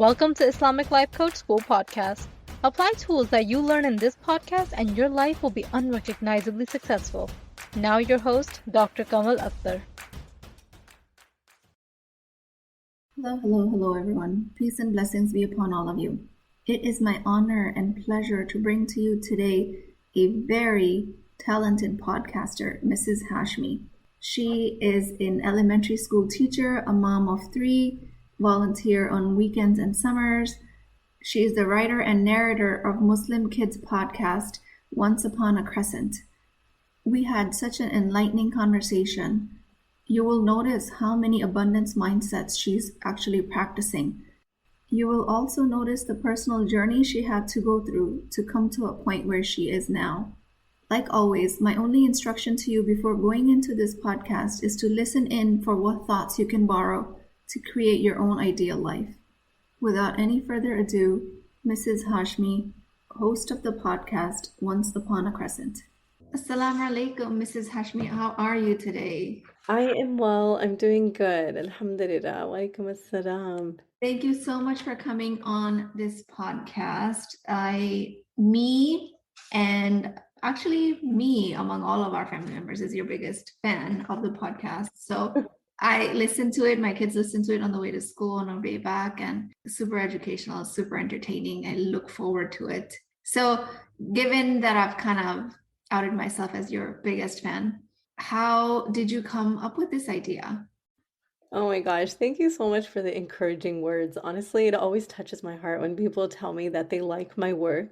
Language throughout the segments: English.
Welcome to Islamic Life Coach School Podcast. Apply tools that you learn in this podcast and your life will be unrecognizably successful. Now your host, Dr. Kamal Akhtar. Hello, everyone. Peace and blessings be upon all of you. It is my honor and pleasure to bring to you today a very talented podcaster, Mrs. Hashimi. She is an elementary school teacher, a mom of 3, volunteer on weekends and summers. She is the writer and narrator of Muslim Kids podcast, Once Upon a Crescent. We had such an enlightening conversation. You will notice how many abundance mindsets she's actually practicing. You will also notice the personal journey she had to go through to come to a point where she is now. Like always, my only instruction to you before going into this podcast is to listen in for what thoughts you can borrow to create your own ideal life. Without any further ado, Mrs. Hashmi, host of the podcast Once Upon a Crescent. Assalamu alaikum, Mrs. Hashmi. How are you today? I am well. I'm doing good. Alhamdulillah. Wa alaikum assalam. Thank you so much for coming on this podcast. Me, among all of our family members, is your biggest fan of the podcast. So I listen to it. My kids listen to it on the way to school, on our way back, and super educational, super entertaining. I look forward to it. So given that I've kind of outed myself as your biggest fan, how did you come up with this idea? Oh my gosh, thank you so much for the encouraging words. Honestly, it always touches my heart when people tell me that they like my work.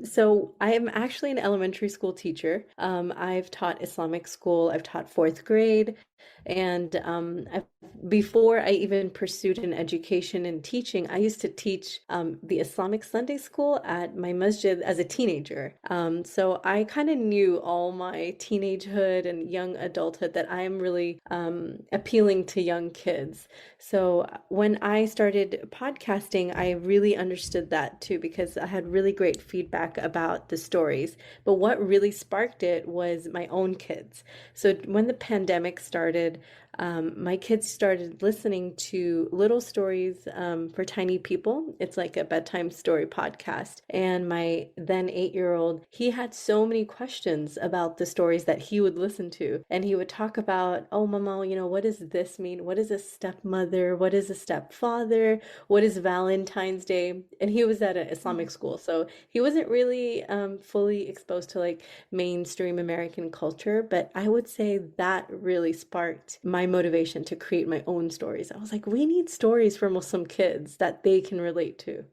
So I am actually an elementary school teacher. I've taught Islamic school, I've taught 4th grade, and before I even pursued an education in teaching, I used to teach the Islamic Sunday school at my masjid as a teenager. So I kind of knew all my teenagehood and young adulthood that I am really appealing to young kids. So when I started podcasting, I really understood that too, because I had really great feedback about the stories. But what really sparked it was my own kids. So when the pandemic started, my kids started listening to little stories for tiny people. It's like a bedtime story podcast. And my then 8-year-old, he had so many questions about the stories that he would listen to. And he would talk about, oh, mama, what does this mean? What is a stepmother? What is a stepfather? What is Valentine's Day? And he was at an Islamic school. So he wasn't really fully exposed to like mainstream American culture. But I would say that really sparked my motivation to create my own stories. I was like, we need stories for Muslim kids that they can relate to.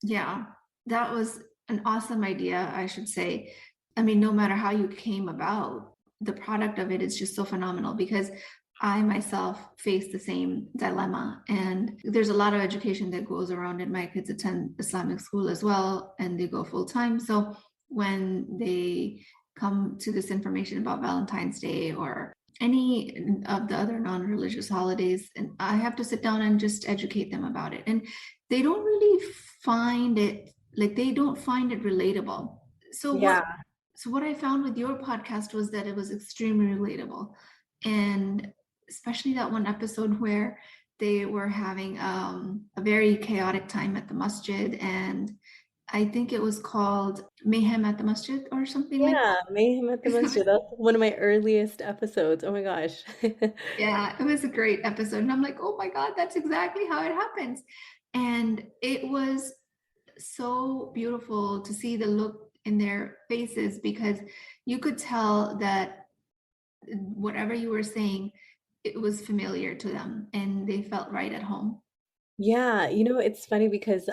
Yeah, that was an awesome idea, I should say. I mean, no matter how you came about, the product of it is just so phenomenal, because I myself face the same dilemma, and there's a lot of education that goes around it. My kids attend Islamic school as well, and they go full time. So when they come to this information about Valentine's Day or any of the other non-religious holidays, and I have to sit down and just educate them about it, and they don't really find it relatable. So what I found with your podcast was that it was extremely relatable, and especially that one episode where they were having a very chaotic time at the masjid, and I think it was called Mayhem at the Masjid or something like that. Yeah, Mayhem at the Masjid. That's one of my earliest episodes. Oh my gosh. Yeah, it was a great episode. And I'm like, oh my God, that's exactly how it happens. And it was so beautiful to see the look in their faces, because you could tell that whatever you were saying, it was familiar to them and they felt right at home. Yeah, it's funny because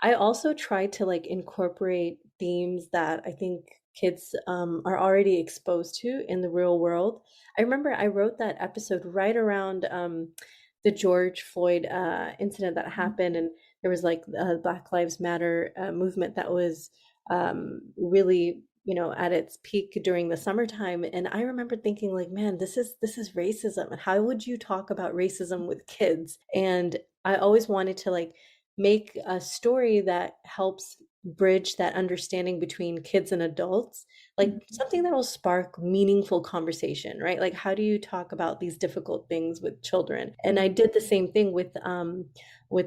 I also try to like incorporate themes that I think kids are already exposed to in the real world. I remember I wrote that episode right around the George Floyd incident that happened, and there was like the Black Lives Matter movement that was really, at its peak during the summertime. And I remember thinking like, man, this is racism. And how would you talk about racism with kids? And I always wanted to like make a story that helps bridge that understanding between kids and adults, like something that will spark meaningful conversation, right? Like how do you talk about these difficult things with children? And I did the same thing with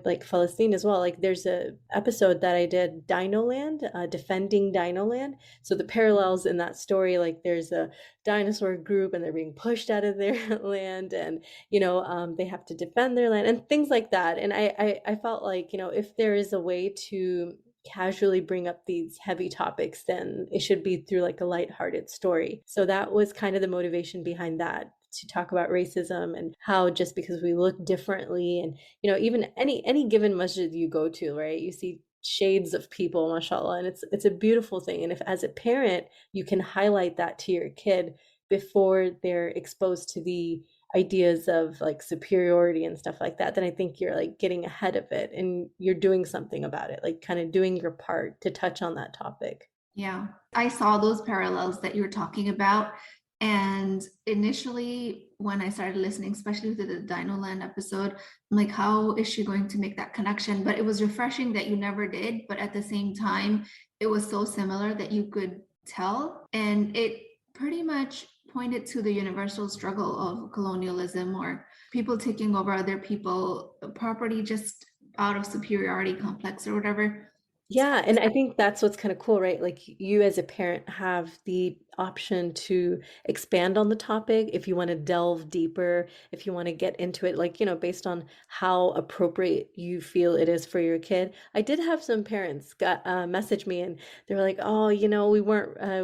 like Palestine as well. Like there's a episode that I did Dino Land, defending Dino Land. So the parallels in that story, like there's a dinosaur group and they're being pushed out of their land, and they have to defend their land and things like that. And I felt like, if there is a way to casually bring up these heavy topics, then it should be through like a lighthearted story. So that was kind of the motivation behind that, to talk about racism and how just because we look differently, and even any given masjid you go to, right, you see shades of people, mashallah, and it's a beautiful thing. And if as a parent you can highlight that to your kid before they're exposed to the ideas of like superiority and stuff like that, then I think you're like getting ahead of it and you're doing something about it, like kind of doing your part to touch on that topic. Yeah, I saw those parallels that you were talking about. And initially, when I started listening, especially to the Dino Land episode, I'm like, how is she going to make that connection? But it was refreshing that you never did. But at the same time, it was so similar that you could tell. And it pretty much pointed to the universal struggle of colonialism, or people taking over other people property just out of superiority complex or whatever. Yeah, and I think that's what's kind of cool, right? Like you as a parent have the option to expand on the topic if you want to delve deeper, if you want to get into it, like, based on how appropriate you feel it is for your kid. I did have some parents got message me, and they were like, "Oh,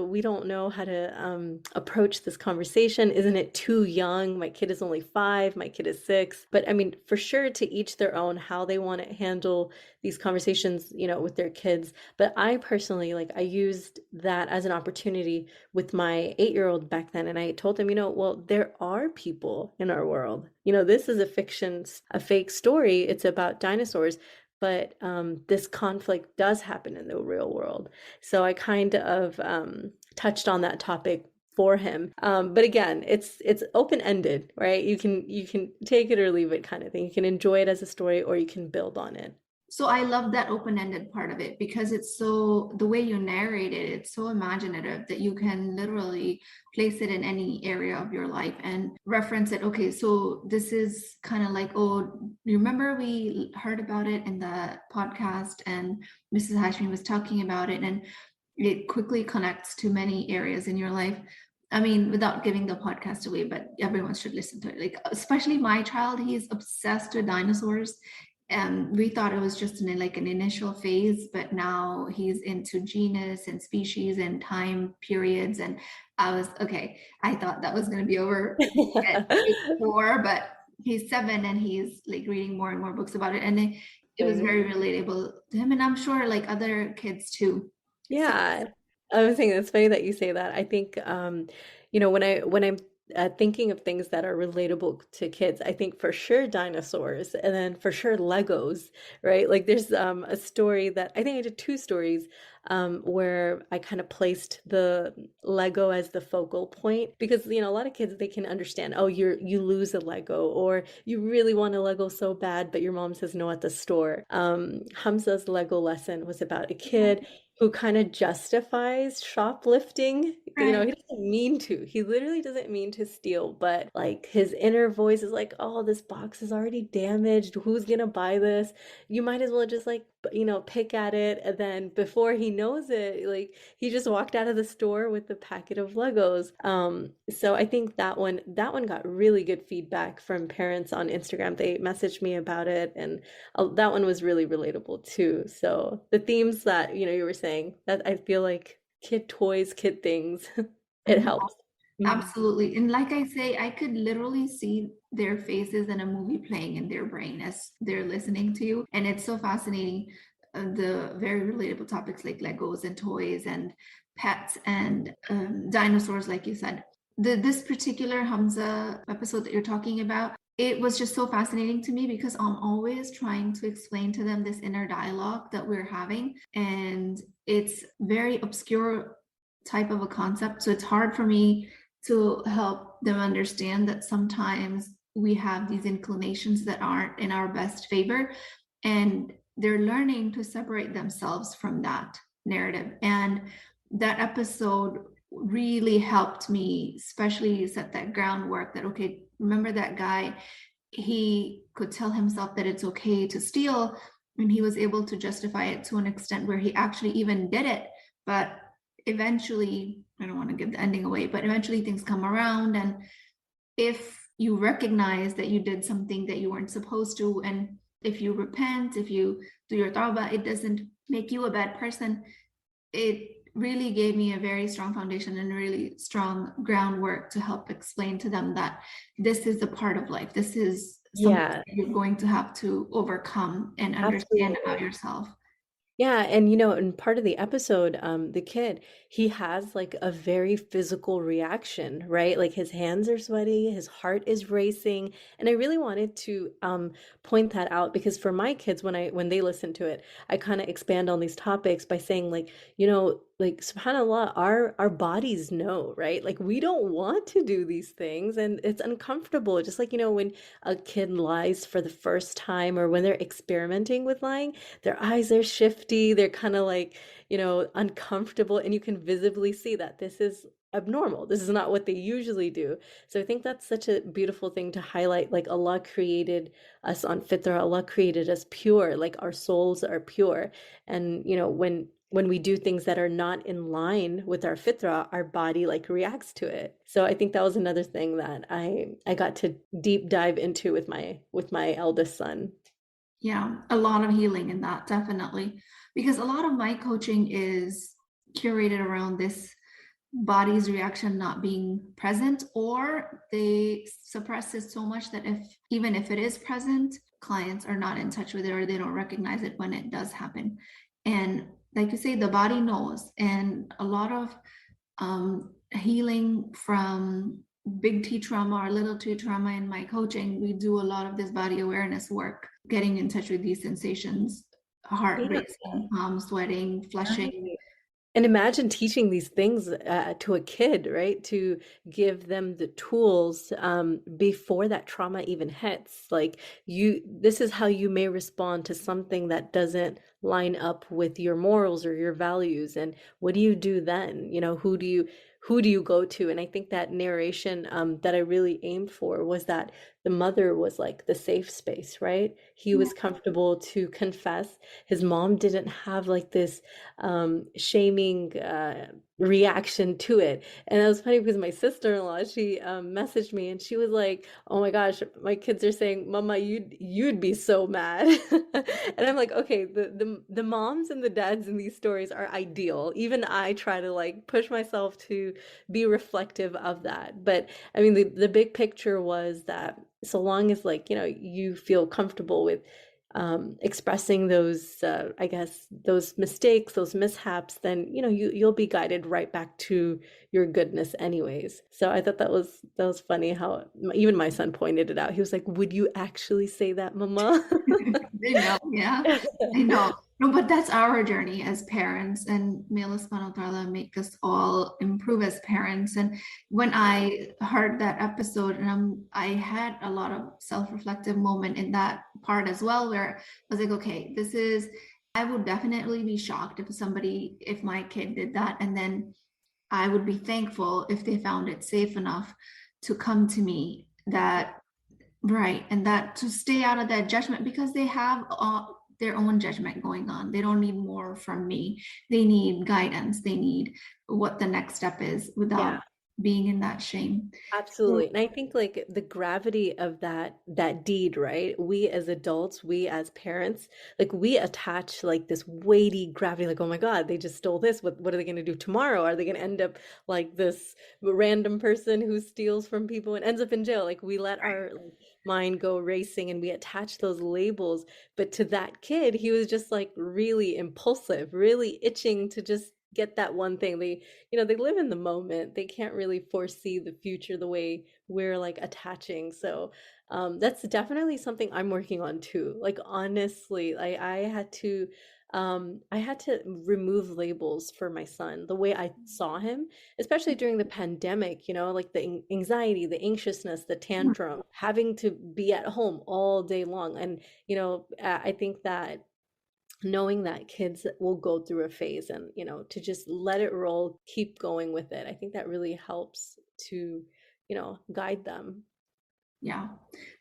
we don't know how to approach this conversation. Isn't it too young? My kid is only 5, my kid is 6." But I mean, for sure, to each their own how they want to handle these conversations, with their kids. But I personally, like, I used that as an opportunity with my 8-year-old back then. And I told him, well, there are people in our world. This is a fiction, a fake story. It's about dinosaurs. But this conflict does happen in the real world. So I kind of touched on that topic for him. But again, it's open-ended, right? You can take it or leave it kind of thing. You can enjoy it as a story or you can build on it. So I love that open-ended part of it, because it's so, the way you narrate it, it's so imaginative that you can literally place it in any area of your life and reference it. Okay, so this is kind of like, oh, remember we heard about it in the podcast and Mrs. Hashimi was talking about it, and it quickly connects to many areas in your life. I mean, without giving the podcast away, but everyone should listen to it. Like, especially my child, he's obsessed with dinosaurs. And we thought it was just an initial phase, but now he's into genus and species and time periods. And I was okay. I thought that was going to be over at 4, but he's 7 and he's like reading more and more books about it. And it was very relatable to him, and I'm sure like other kids too. Yeah, I was thinking it's funny that you say that. I think when I'm thinking of things that are relatable to kids, I think for sure dinosaurs, and then for sure Legos, right? Like there's a story that I think I did 2 stories where I kind of placed the Lego as the focal point, because a lot of kids, they can understand, oh, you lose a Lego, or you really want a Lego so bad but your mom says no at the store. Hamza's Lego lesson was about a kid who kind of justifies shoplifting. Right. He doesn't mean to. He literally doesn't mean to steal, but like his inner voice is like, oh, this box is already damaged. Who's gonna buy this? You might as well just like, pick at it. And then before he knows it, like he just walked out of the store with the packet of Legos. So I think that one got really good feedback from parents on Instagram. They messaged me about it, and that one was really relatable too. So the themes that you were saying, that I feel like kid toys, kid things, it Mhm. helps. Mhm. Absolutely. And like I say, I could literally see their faces in a movie playing in their brain as they're listening to you. And it's so fascinating. The very relatable topics like Legos and toys and pets and dinosaurs, like you said. This particular Hamza episode that you're talking about, it was just so fascinating to me because I'm always trying to explain to them this inner dialogue that we're having. And it's very obscure type of a concept. So it's hard for me to help them understand that sometimes we have these inclinations that aren't in our best favor. And they're learning to separate themselves from that narrative. And that episode really helped me, especially set that groundwork that, okay, remember that guy, he could tell himself that it's okay to steal, and he was able to justify it to an extent where he actually even did it. But eventually, I don't want to give the ending away, but eventually things come around. And if you recognize that you did something that you weren't supposed to, and if you repent, if you do your tawbah, it doesn't make you a bad person. It really gave me a very strong foundation and really strong groundwork to help explain to them that this is a part of life. This is something Yeah, that you're going to have to overcome and understand about absolutely. yourself. Yeah, and in part of the episode, the kid, he has like a very physical reaction, right? Like his hands are sweaty, his heart is racing, and I really wanted to point that out because for my kids, when they listen to it, I kind of expand on these topics by saying like, like subhanallah, our bodies know, right? Like we don't want to do these things, and it's uncomfortable. Just like when a kid lies for the first time or when they're experimenting with lying, their eyes are shifty, they're kind of like, uncomfortable, and you can visibly see that this is abnormal. This is not what they usually do. So I think that's such a beautiful thing to highlight. Like Allah created us on fitrah, Allah created us pure, like our souls are pure. And when we do things that are not in line with our fitrah, our body like reacts to it. So I think that was another thing that I got to deep dive into with my eldest son. Yeah, a lot of healing in that, definitely. Because a lot of my coaching is curated around this body's reaction not being present, or they suppress it so much that even if it is present, clients are not in touch with it or they don't recognize it when it does happen. And like you say, the body knows. And a lot of healing from big T trauma or little T trauma in my coaching, we do a lot of this body awareness work, getting in touch with these sensations, heart Yeah. racing, sweating, flushing. Right. And imagine teaching these things to a kid, right? To give them the tools before that trauma even hits. Like this is how you may respond to something that doesn't line up with your morals or your values. And what do you do then? Who do you go to? And I think that narration that I really aimed for was that the mother was like the safe space, right? He Yeah. was comfortable to confess. His mom didn't have like this shaming reaction to it. And it was funny because my sister-in-law, she messaged me and she was like, "Oh my gosh, my kids are saying, Mama, you'd be so mad." And I'm like, okay, the moms and the dads in these stories are ideal. Even I try to like push myself to be reflective of that. But I mean, the big picture was that so long as like, you feel comfortable with expressing those I guess those mistakes, those mishaps, then you'll be guided right back to your goodness anyways. So I thought that was funny how even my son pointed it out. He was like, would you actually say that, Mama? They know, yeah. I know. No, but that's our journey as parents, and may Allah subhanahu wa ta'ala make us all improve as parents. And when I heard that episode, and I had a lot of self-reflective moment in that part as well, where I was like, okay, I would definitely be shocked if my kid did that. And then I would be thankful if they found it safe enough to come to me, that right, and that to stay out of that judgment, because they have their own judgment going on. They don't need more from me. They need guidance. They need what the next step is Yeah. without being in that shame. So, Absolutely. And I think like the gravity of that deed, right? We as adults, we as parents, like we attach like this weighty gravity, like, oh my God, they just stole this. What are they going to do tomorrow? Are they going to end up like this random person who steals from people and ends up in jail? Like we let our like, mind go racing and we attach those labels. But to that kid, he was just like really impulsive, really itching to just get that one thing. They live in the moment. They can't really foresee the future the way we're like attaching. So that's definitely something I'm working on too. Like honestly, I had to remove labels for my son, the way I saw him, especially during the pandemic, like the anxiety, the anxiousness, the tantrum, having to be at home all day long. And I think that knowing that kids will go through a phase, and to just let it roll, keep going with it. I think that really helps to guide them. Yeah,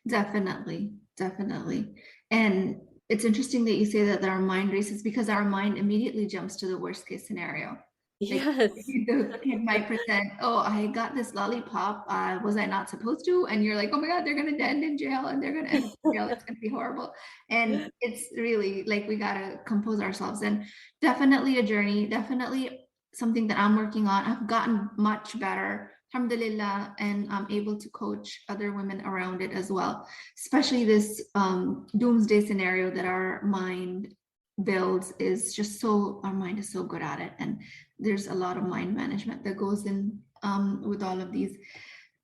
definitely, definitely. And it's interesting that you say that our mind races because our mind immediately jumps to the worst case scenario. Like Yes. the kid might present, oh, I got this lollipop. Was I not supposed to? And you're like, oh my God, they're gonna end in jail and they're gonna end in jail. It's gonna be horrible. And it's really like we gotta compose ourselves. And definitely a journey, definitely something that I'm working on. I've gotten much better, alhamdulillah, and I'm able to coach other women around it as well. Especially this doomsday scenario that our mind builds is just so, our mind is so good at it. And there's a lot of mind management that goes in with all of these.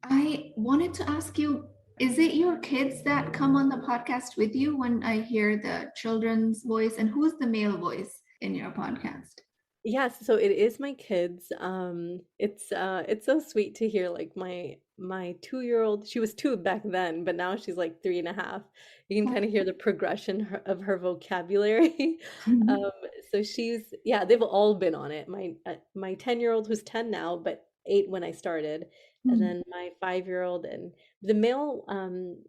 I wanted to ask you, is it your kids that come on the podcast with you when I hear the children's voice? And who's the male voice in your podcast? Yes, so it is my kids. It's so sweet to hear like my 2-year-old. She was 2 back then, but now she's like 3.5. You can kind of hear the progression of her vocabulary. Mhm. Um, so yeah, they've all been on it. My 10-year-old who's 10 now, but 8 when I started, and then my 5-year-old, and the male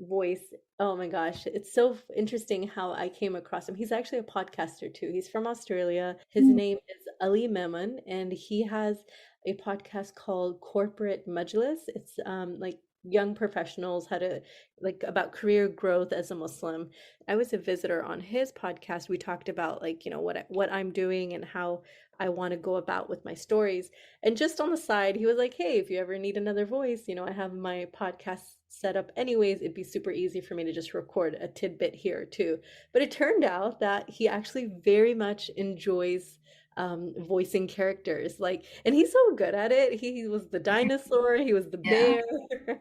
voice. Oh my gosh, it's so interesting how I came across him. He's actually a podcaster too. He's from Australia. His name is Ali Memon, and he has a podcast called Corporate Majlis. It's like young professionals, how to like about career growth as a Muslim. I was a visitor on his podcast. We talked about like, what I'm doing and how I want to go about with my stories. And just on the side, he was like, "Hey, if you ever need another voice, I have my podcast set up anyways. It'd be super easy for me to just record a tidbit here too." But it turned out that he actually very much enjoys voicing characters, like, and he's so good at it. He was the dinosaur, he was the Yeah. bear.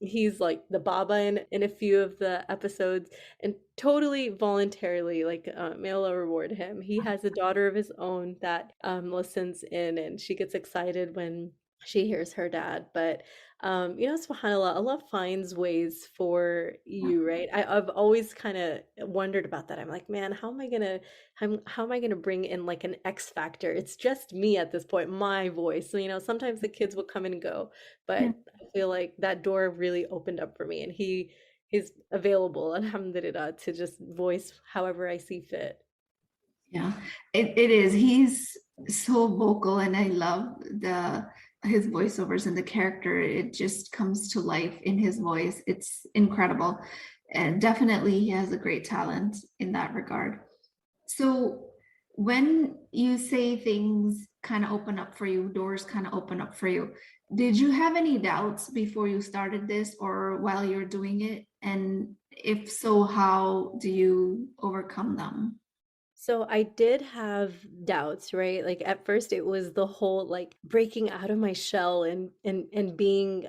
He's like the baba in a few of the episodes, and totally voluntarily, like, Mela reward him. He has a daughter of his own that listens in, and she gets excited when she hears her dad. But subhanallah, Allah finds ways for you, right? I've always kind of wondered about that. I'm like, man, how am I gonna bring in like an X factor? It's just me at this point, my voice. So, sometimes the kids will come and go, Yeah. but I feel like that door really opened up for me, and he's available, alhamdulillah, to just voice however I see fit. Yeah, it is. He's so vocal, and I love the his voiceovers and the character. It just comes to life in his voice. It's incredible, and definitely he has a great talent in that regard. So when you say things kind of open up for you, doors kind of open up for you, did you have any doubts before you started this or while you're doing it? And if so, how do you overcome them? So I did have doubts, right? Like at first it was the whole like breaking out of my shell and being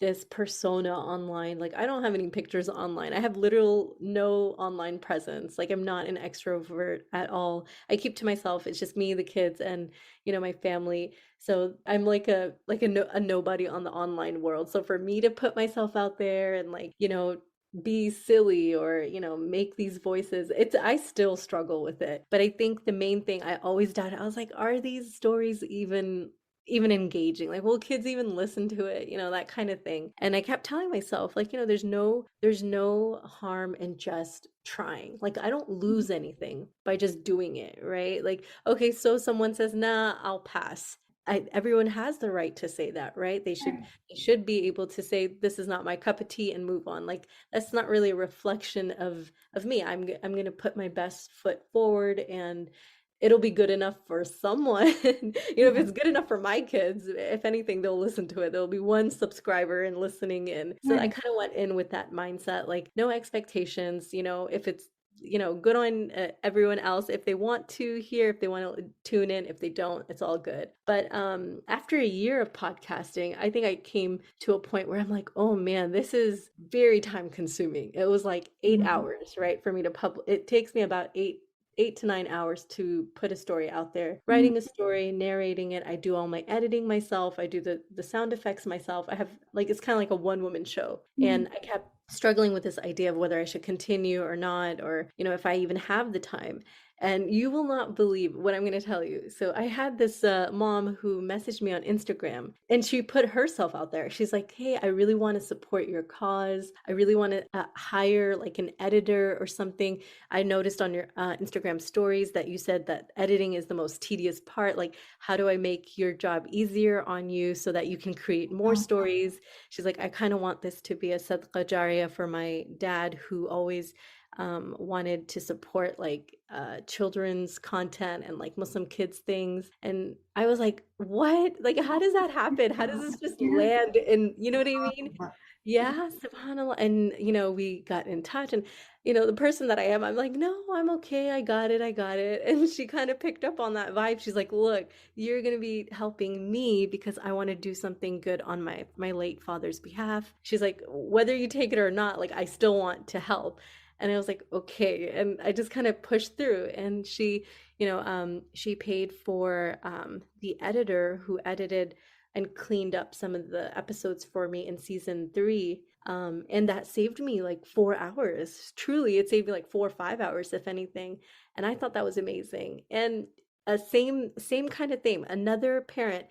this persona online. Like I don't have any pictures online. I have literal no online presence. Like I'm not an extrovert at all. I keep to myself. It's just me, the kids, and my family. So I'm like a nobody on the online world. So for me to put myself out there and like, be silly or make these voices, it's I still struggle with it. But I think the main thing I always doubted, I was like, are these stories even engaging? Like, will kids even listen to it, that kind of thing. And I kept telling myself, like, there's no harm in just trying. Like I don't lose anything by just doing it, right? Like, okay, so someone says, nah, I'll pass. Everyone has the right to say that, right? They should be able to say this is not my cup of tea and move on. Like that's not really a reflection of me. I'm going to put my best foot forward, and it'll be good enough for someone. If it's good enough for my kids, if anything, they'll listen to it. There'll be one subscriber and listening in. So I kind of went in with that mindset, like no expectations, if it's good on everyone else. If they want to hear, if they want to tune in, if they don't, it's all good. But after a year of podcasting, I think I came to a point where I'm like, oh man, this is very time consuming. It was like 8 hours, right, for me to publish. It takes me about 8 to 9 hours to put a story out there, writing a story, narrating it. I do all my editing myself. I do the sound effects myself. I have like, it's kind of like a one woman show. And I kept struggling with this idea of whether I should continue or not, or if I even have the time. And you will not believe what I'm going to tell you. So I had this mom who messaged me on Instagram, and she put herself out there. She's like, "Hey, I really want to support your cause. I really want to hire like an editor or something. I noticed on your Instagram stories that you said that editing is the most tedious part. Like, how do I make your job easier on you so that you can create more stories?" She's like, "I kind of want this to be a sadqa jariyah for my dad, who always wanted to support like children's content and like Muslim kids things." And I was like, what? Like, how does that happen? How does this just Yeah. land? And you know what I mean? Yeah, subhanAllah. And, we got in touch, and, the person that I am, I'm like, no, I'm okay. I got it. I got it. And she kind of picked up on that vibe. She's like, look, you're going to be helping me because I want to do something good on my late father's behalf. She's like, whether you take it or not, like, I still want to help. And I was like, okay. And I just kind of pushed through. And she paid for the editor who edited and cleaned up some of the episodes for me in season 3. And that saved me like 4 hours. Truly, it saved me like 4 or 5 hours, if anything. And I thought that was amazing. And a same kind of thing. Another parent,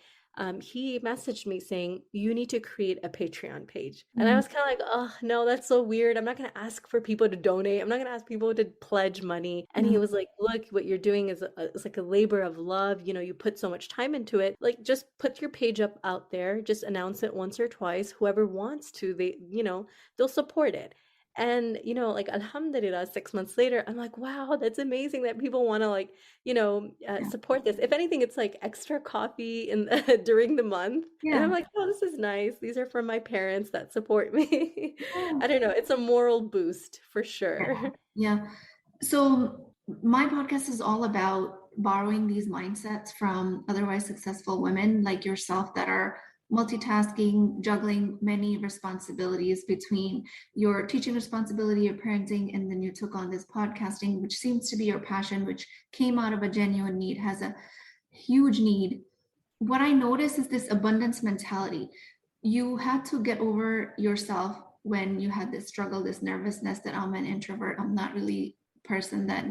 he messaged me saying, you need to create a Patreon page. And I was kind of like, oh, no, that's so weird. I'm not going to ask for people to donate. I'm not going to ask people to pledge money. And he was like, look, what you're doing is it's like a labor of love. You put so much time into it. Like, just put your page up out there. Just announce it once or twice. Whoever wants to, they'll support it. And, like, alhamdulillah, 6 months later, I'm like, wow, that's amazing that people want to, like, support this. If anything, it's like extra coffee during the month. And I'm Yeah. like, oh, this is nice. These are from my parents that support me. Yeah. I don't know. It's a moral boost for sure. Yeah. So my podcast is all about borrowing these mindsets from otherwise successful women like yourself that are multitasking, juggling many responsibilities between your teaching responsibility, your parenting, and then you took on this podcasting, which seems to be your passion, which came out of a genuine need, has a huge need. What I notice is this abundance mentality. You had to get over yourself when you had this struggle, this nervousness that I'm an introvert. I'm not really a person that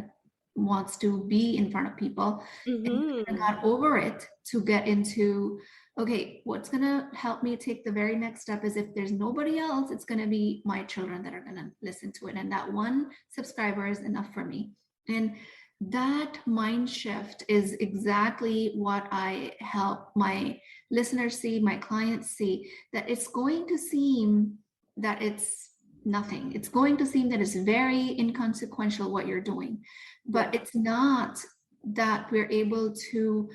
wants to be in front of people. And I Hmm. got over it to get into, okay, what's going to help me take the very next step is if there's nobody else, it's going to be my children that are going to listen to it. And that one subscriber is enough for me. And that mind shift is exactly what I help my listeners see, my clients see, that it's going to seem that it's nothing. It's going to seem that it's very inconsequential what you're doing, but Yeah. it's not that we're able to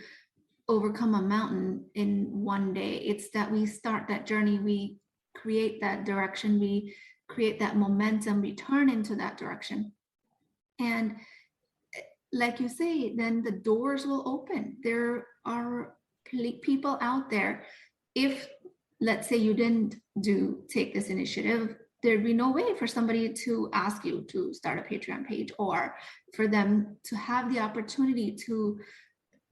overcome a mountain in one day. It's that we start that journey, we create that direction, we create that momentum, we turn into that direction. And like you say, then the doors will open. There are people out there. If, let's say, you didn't take this initiative, there'd be no way for somebody to ask you to start a Patreon page or for them to have the opportunity to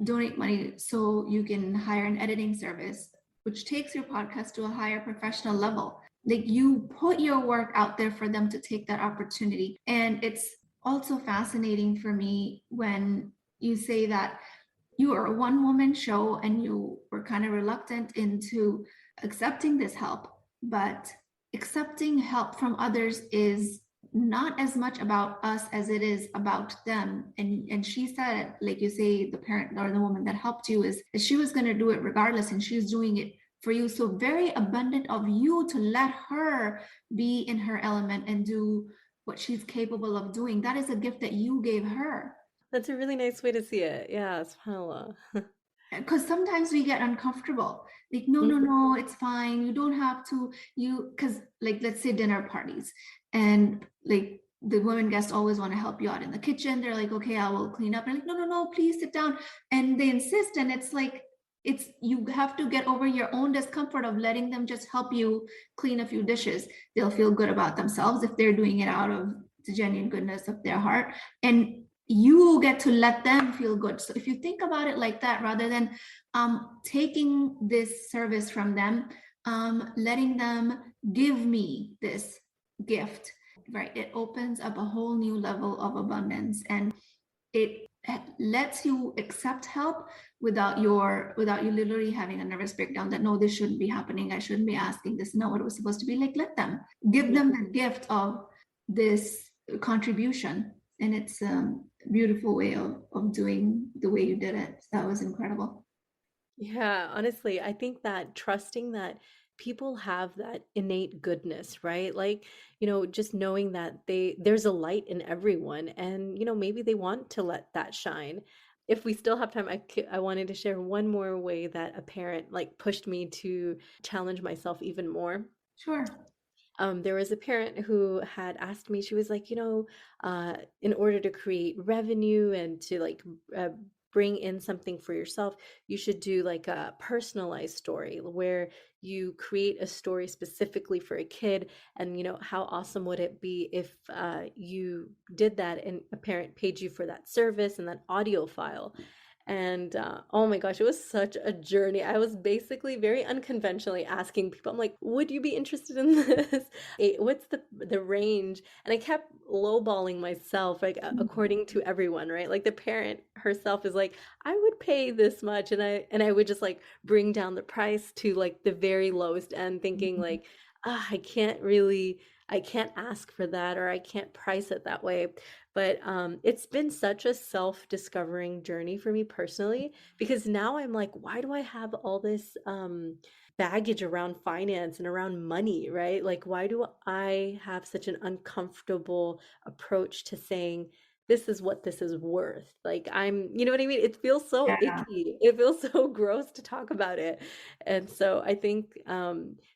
donate money so you can hire an editing service, which takes your podcast to a higher professional level. Like, you put your work out there for them to take that opportunity. And it's also fascinating for me when you say that you are a one-woman show and you were kind of reluctant into accepting this help, but accepting help from others is not as much about us as it is about them. And she said, like you say, the parent or the woman that helped you is she was going to do it regardless, and she's doing it for you. So very abundant of you to let her be in her element and do what she's capable of doing. That is a gift that you gave her. That's a really nice way to see it. Yeah, subhanAllah. Because sometimes we get uncomfortable, like, no, no, no, it's fine, you don't have to, because, like, let's say dinner parties, and like the women guests always want to help you out in the kitchen. They're like, okay, I will clean up, and like, no, no, no, please sit down. And they insist, and it's like, you have to get over your own discomfort of letting them just help you clean a few dishes. They'll feel good about themselves if they're doing it out of the genuine goodness of their heart, and you get to let them feel good. So if you think about it like that, rather than taking this service from them, letting them give me this gift, right? It opens up a whole new level of abundance, and it lets you accept help without you literally having a nervous breakdown that no, this shouldn't be happening, I shouldn't be asking, this is not what it was supposed to be. Like, let them, give Yeah. them the gift of this contribution. And it's a beautiful way of doing the way you did it. That was incredible. Yeah, honestly, I think that trusting that people have that innate goodness, right? Like, just knowing that there's a light in everyone and, maybe they want to let that shine. If we still have time, I wanted to share one more way that a parent like pushed me to challenge myself even more. Sure. There was a parent who had asked me, she was like, in order to create revenue and to like uh, bring in something for yourself, you should do like a personalized story where you create a story specifically for a kid. And, how awesome would it be if you did that and a parent paid you for that service and that audio file? And oh my gosh, it was such a journey. I was basically very unconventionally asking people, I'm like, would you be interested in this? What's the range? And I kept lowballing myself, like according to everyone, right? Like the parent herself is like, I would pay this much, and I would just like bring down the price to like the very lowest end, thinking like, I can't ask for that or I can't price it that way. But it's been such a self-discovering journey for me personally because now I'm like, why do I have all this baggage around finance and around money, right? Like, why do I have such an uncomfortable approach to saying, this is what this is worth? Like, you know what I mean? It feels so Yeah. icky. It feels so gross to talk about it. And so I think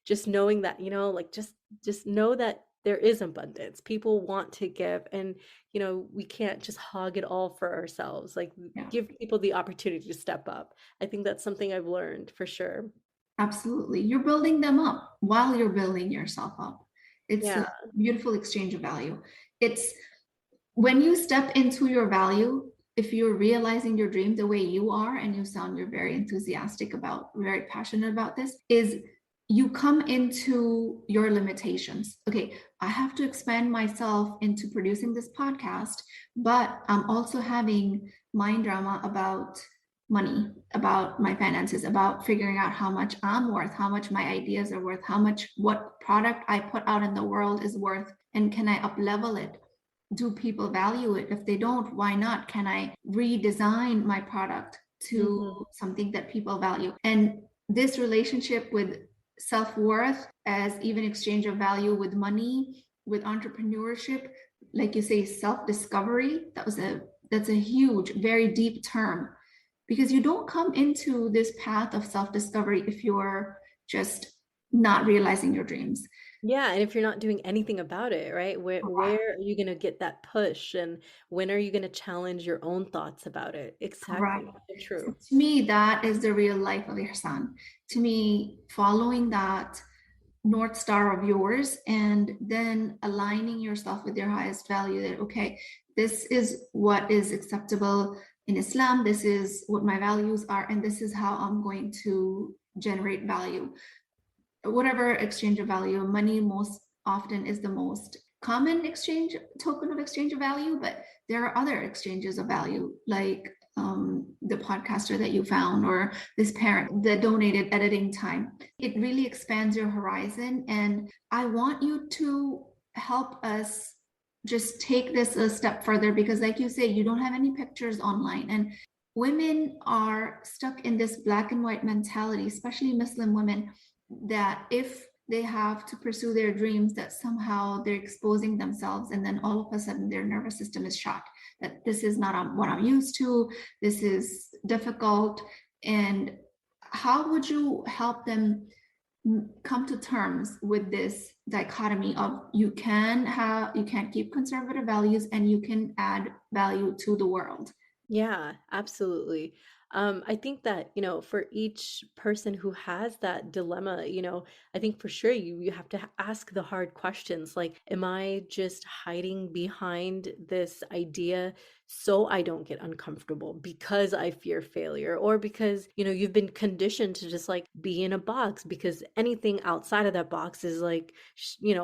just knowing that, like just know that there is abundance. People want to give, and we can't just hog it all for ourselves. Like Yeah. give people the opportunity to step up. I think that's something I've learned for sure. Absolutely. You're building them up while you're building yourself up. It's Yeah. a beautiful exchange of value. It's when you step into your value, if you're realizing your dream the way you are, and you sound you're very enthusiastic about, very passionate about this, is you come into your limitations. Okay, I have to expand myself into producing this podcast, but I'm also having mind drama about money, about my finances, about figuring out how much I'm worth, how much my ideas are worth, how much what product I put out in the world is worth, and can I up level it? Do people value it? If they don't, why not? Can I redesign my product to Hmm. something that people value? And this relationship with self-worth as even exchange of value with money, with entrepreneurship, like you say, self-discovery, that's a huge, very deep term, because you don't come into this path of self-discovery if you're just not realizing your dreams. Yeah, and if you're not doing anything about it, right? Where are you going to get that push, and when are you going to challenge your own thoughts about it? Correct. Exactly. So So true. to me, that is the real life of Ihsan. To me, following that North Star of yours and then aligning yourself with your highest value that, okay, this is what is acceptable in Islam, this is what my values are, and this is how I'm going to generate value. Whatever exchange of value, money most often is the most common exchange token of exchange of value, but there are other exchanges of value, like the podcaster that you found or this parent that donated editing time. It really expands your horizon. And I want you to help us just take this a step further because, like you say, you don't have any pictures online. And women are stuck in this black and white mentality, especially Muslim women, that if they have to pursue their dreams, that somehow they're exposing themselves, and then all of a sudden their nervous system is shocked that this is not what I'm used to, this is difficult. And how would you help them come to terms with this dichotomy of you can't keep conservative values and you can add value to the world? Yeah, absolutely. I think that, for each person who has that dilemma, I think for sure you have to ask the hard questions like, am I just hiding behind this idea so I don't get uncomfortable because I fear failure, or because, you've been conditioned to just like be in a box because anything outside of that box is like,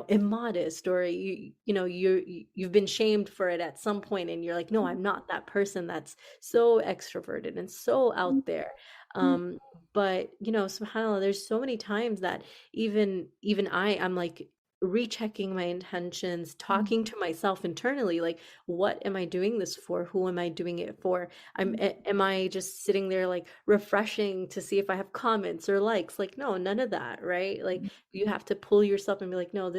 immodest, or you've been shamed for it at some point and you're like, no, I'm not that person that's so extroverted and so out there. Um, but subhanAllah, there's so many times that even I'm like rechecking my intentions, talking to myself internally, like, what am I doing this for? Who am I doing it for? Am I just sitting there like refreshing to see if I have comments or likes? Like, no, none of that, right? Like, you have to pull yourself and be like, no,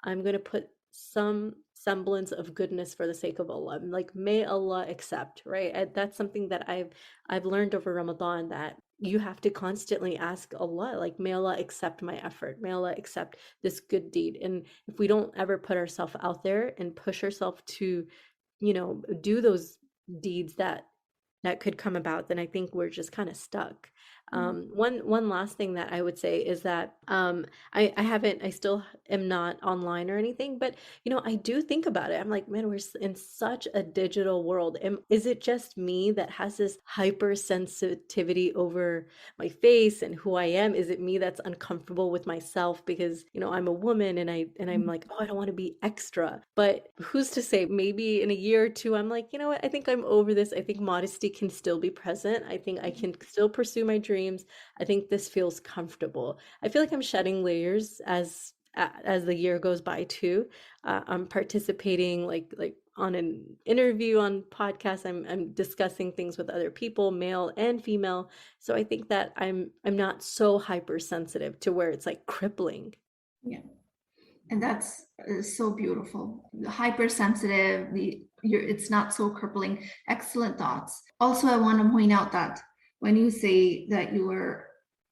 I'm going to put some semblance of goodness for the sake of Allah. Like, may Allah accept, right? That's something that I've learned over Ramadan, that you have to constantly ask Allah, like, may Allah accept my effort, may Allah accept this good deed. And if we don't ever put ourselves out there and push ourselves to, do those deeds that could come about, then I think we're just kind of stuck. One last thing that I would say is that I still am not online or anything, but I do think about it. I'm like, man, we're in such a digital world. Is it just me that has this hypersensitivity over my face and who I am? Is it me that's uncomfortable with myself because I'm a woman, and I'm like, oh, I don't want to be extra. But who's to say? Maybe in a year or two, I'm like, you know what? I think I'm over this. I think modesty can still be present. I think I can still pursue my dreams. I think this feels comfortable. I feel like I'm shedding layers as the year goes by too. I'm participating like on an interview on podcasts. I'm discussing things with other people, male and female. So I think that I'm not so hypersensitive to where it's like crippling. Yeah. And that's so beautiful. Hypersensitive, it's not so crippling. Excellent thoughts. Also, I want to point out that when you say that you are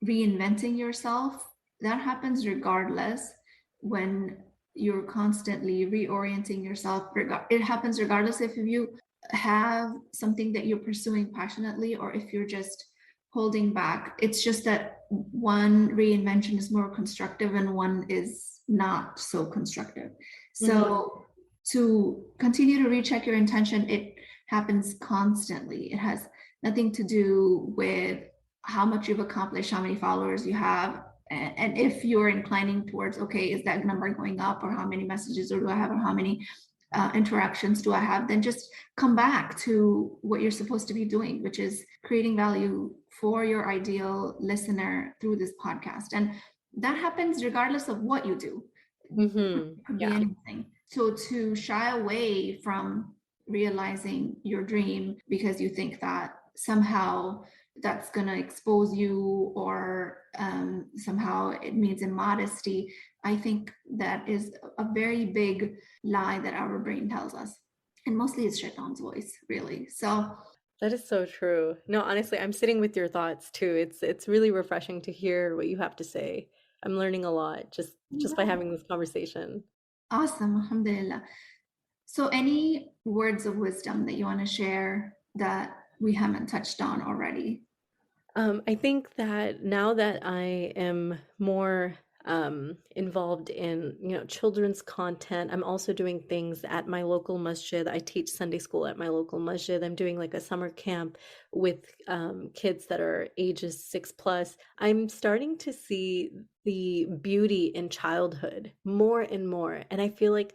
reinventing yourself, that happens regardless. When you're constantly reorienting yourself, it happens regardless if you have something that you're pursuing passionately or if you're just holding back. It's just that one reinvention is more constructive and one is not so constructive. So to continue to recheck your intention, it happens constantly. It has nothing to do with how much you've accomplished, how many followers you have, and if you're inclining towards, okay, is that number going up, or how many messages do I have, or how many interactions do I have, then just come back to what you're supposed to be doing, which is creating value for your ideal listener through this podcast. And that happens regardless of what you do. It could be anything. So to shy away from realizing your dream because you think that somehow that's going to expose you, or somehow it means immodesty, I think that is a very big lie that our brain tells us. And mostly it's Shaitan's voice, really. So that is so true. No, honestly, I'm sitting with your thoughts too. It's really refreshing to hear what you have to say. I'm learning a lot just by having this conversation. Awesome. Alhamdulillah. So any words of wisdom that you want to share that we haven't touched on already? I think that now that I am more involved in, children's content, I'm also doing things at my local masjid. I teach Sunday school at my local masjid. I'm doing like a summer camp with kids that are ages 6+. I'm starting to see the beauty in childhood more and more, and I feel like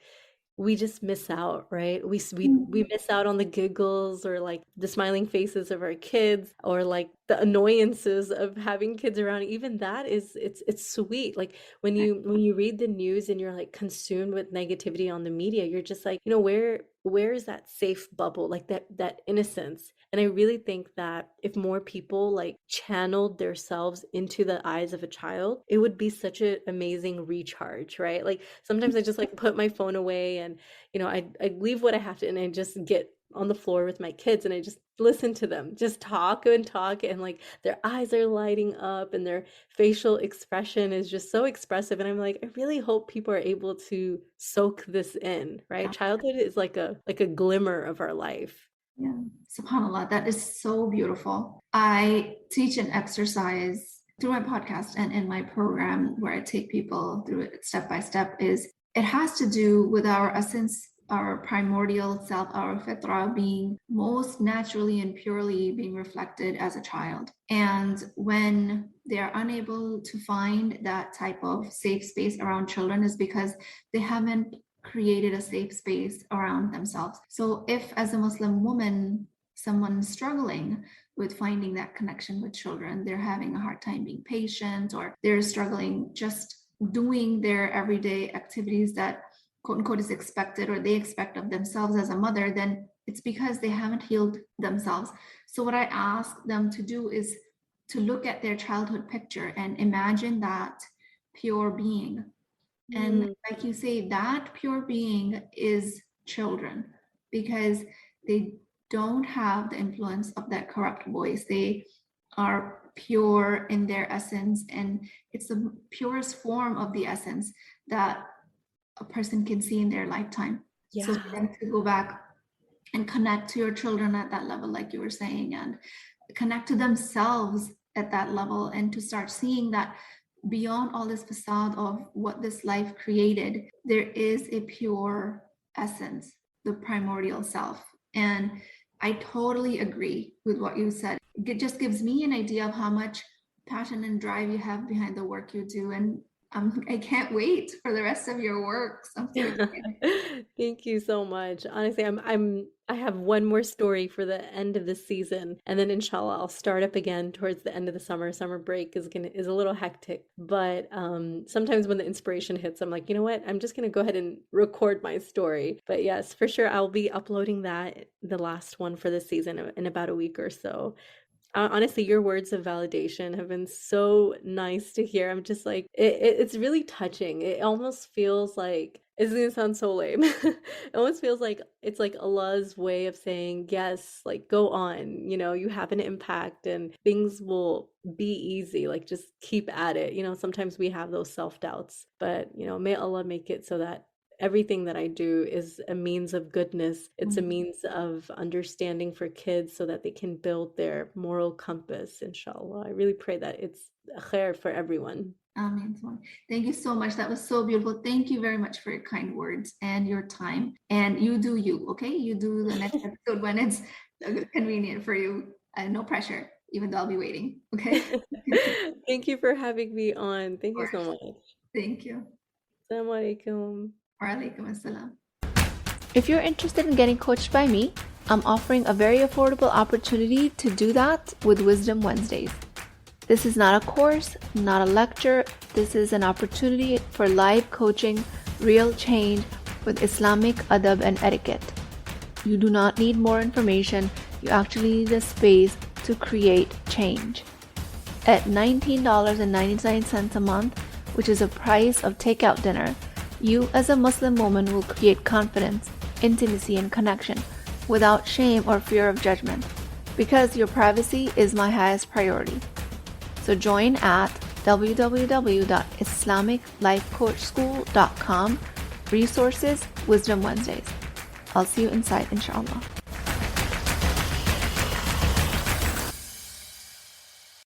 we just miss out, right? We miss out on the giggles, or like the smiling faces of our kids, or like the annoyances of having kids around. Even that it's sweet. Like when you read the news and you're like consumed with negativity on the media, you're just like, where is that safe bubble, like that innocence? And I really think that if more people like channeled themselves into the eyes of a child, it would be such an amazing recharge, right? Like sometimes I just like put my phone away, and I leave what I have to, and I just get on the floor with my kids and I just listen to them just talk and talk, and like their eyes are lighting up and their facial expression is just so expressive, and I'm like, I really hope people are able to soak this in, right? Childhood is like a glimmer of our life. Yeah, subhanAllah, that is so beautiful. I teach an exercise through my podcast and in my program where I take people through it step by step. It has to do with our essence our primordial self, our fitra, being most naturally and purely being reflected as a child. And when they are unable to find that type of safe space around children is because they haven't created a safe space around themselves. So if as a Muslim woman, someone's struggling with finding that connection with children, they're having a hard time being patient, or they're struggling just doing their everyday activities that quote unquote is expected or they expect of themselves as a mother, then it's because they haven't healed themselves. So what I ask them to do is to look at their childhood picture and imagine that pure being. And like you say, that pure being is children, because they don't have the influence of that corrupt voice. They are pure in their essence, and it's the purest form of the essence that a person can see in their lifetime. So Yeah. then to go back and connect to your children at that level, like you were saying, and connect to themselves at that level, and to start seeing that beyond all this facade of what this life created, there is a pure essence, the primordial self. And I totally agree with what you said. It just gives me an idea of how much passion and drive you have behind the work you do. And I can't wait for the rest of your works. I'm so excited. Thank you so much. Honestly, I have one more story for the end of the season, and then inshallah I'll start up again towards the end of the summer. Summer break is a little hectic, but sometimes when the inspiration hits, I'm like, you know what? I'm just gonna go ahead and record my story. But yes, for sure, I'll be uploading the last one for the season in about a week or so. Honestly, your words of validation have been so nice to hear. I'm just like, it's really touching. It almost feels like, it's gonna sound so lame. It almost feels like it's like Allah's way of saying, yes, like go on, you have an impact and things will be easy. Like just keep at it. Sometimes we have those self-doubts, but may Allah make it so that everything that I do is a means of goodness. It's a means of understanding for kids so that they can build their moral compass, inshallah. I really pray that it's khair for everyone. Amen. Thank you so much. That was so beautiful. Thank you very much for your kind words and your time. And you do you, okay? You do the next episode when it's convenient for you. No pressure, even though I'll be waiting, okay? Thank you for having me on. Thank you Of so course. much. Thank you. Assalamu alaikum. Wa alaikum assalam. If you're interested in getting coached by me, I'm offering a very affordable opportunity to do that with Wisdom Wednesdays. This is not a course, not a lecture. This is an opportunity for live coaching, real change with Islamic adab and etiquette. You do not need more information. You actually need a space to create change. At $19.99 a month, which is a price of takeout dinner, you as a Muslim woman will create confidence, intimacy, and connection without shame or fear of judgment, because your privacy is my highest priority. So join at www.islamiclifecoachschool.com, resources, Wisdom Wednesdays. I'll see you inside, inshallah.